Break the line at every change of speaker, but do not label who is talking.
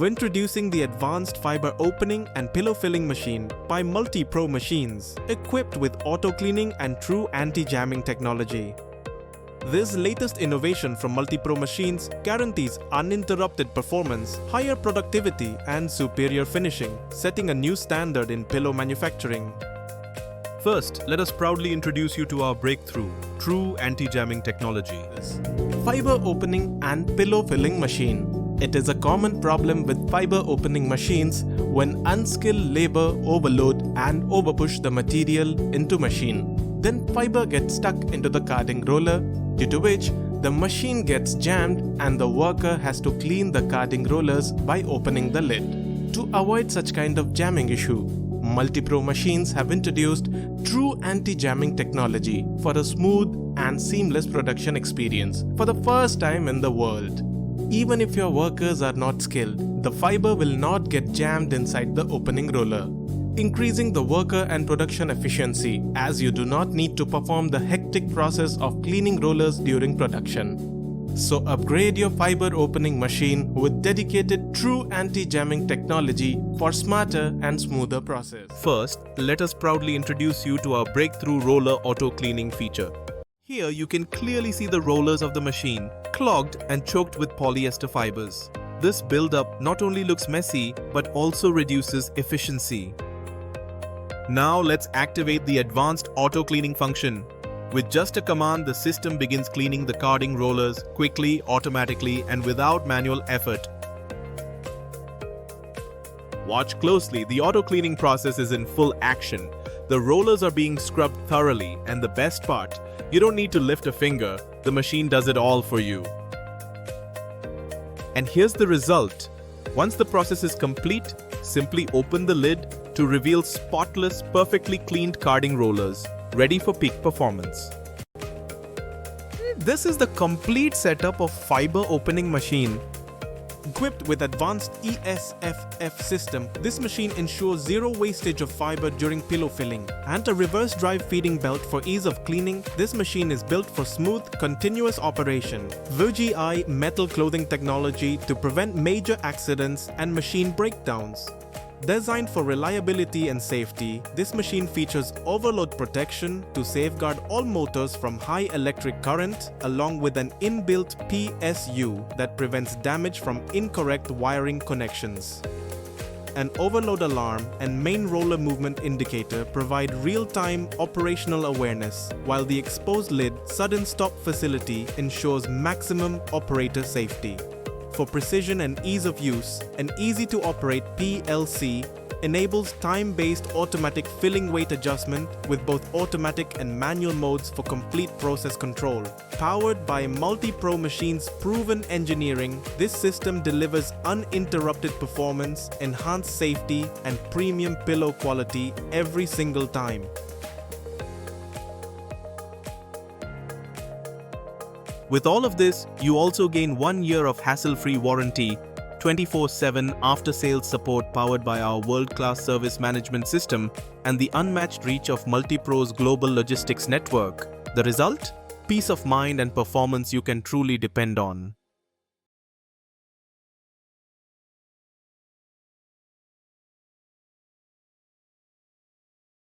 Introducing the advanced fiber opening and pillow filling machine by Multipro machines, equipped with auto cleaning and true anti-jamming technology. This latest innovation from Multipro machines guarantees uninterrupted performance, higher productivity, and superior finishing, setting a new standard in pillow manufacturing.
First, let us proudly introduce you to our breakthrough, true anti-jamming technology.
Fiber opening and pillow filling machine. It is a common problem with fiber opening machines when unskilled labor overload and overpush the material into machine. Then fiber gets stuck into the carding roller, due to which the machine gets jammed and the worker has to clean the carding rollers by opening the lid. To avoid such kind of jamming issue, Multipro machines have introduced true anti-jamming technology for a smooth and seamless production experience for the first time in the world. Even if your workers are not skilled, the fiber will not get jammed inside the opening roller, increasing the worker and production efficiency as you do not need to perform the hectic process of cleaning rollers during production. So upgrade your fiber opening machine with dedicated true anti-jamming technology for smarter and smoother process.
First, let us proudly introduce you to our breakthrough roller auto cleaning feature. Here you can clearly see the rollers of the machine, clogged and choked with polyester fibers. This buildup not only looks messy, but also reduces efficiency. Now let's activate the advanced auto cleaning function. With just a command, the system begins cleaning the carding rollers quickly, automatically, and without manual effort. Watch closely, the auto cleaning process is in full action. The rollers are being scrubbed thoroughly, and the best part, you don't need to lift a finger, the machine does it all for you. And here's the result. Once the process is complete, simply open the lid to reveal spotless, perfectly cleaned carding rollers, ready for peak performance.
This is the complete setup of fiber opening machine. Equipped with advanced ESFF system, this machine ensures zero wastage of fiber during pillow filling and a reverse drive feeding belt for ease of cleaning. This machine is built for smooth, continuous operation. VGI metal clothing technology to prevent major accidents and machine breakdowns. Designed for reliability and safety, this machine features overload protection to safeguard all motors from high electric current, along with an inbuilt PSU that prevents damage from incorrect wiring connections. An overload alarm and main roller movement indicator provide real-time operational awareness, while the exposed lid sudden stop facility ensures maximum operator safety. For precision and ease of use, an easy-to-operate PLC enables time-based automatic filling weight adjustment with both automatic and manual modes for complete process control. Powered by Multipro machines' proven engineering, this system delivers uninterrupted performance, enhanced safety, and premium pillow quality every single time.
With all of this, you also gain 1 year of hassle-free warranty, 24/7 after-sales support powered by our world-class service management system, and the unmatched reach of Multipro's global logistics network. The result? Peace of mind and performance you can truly depend on.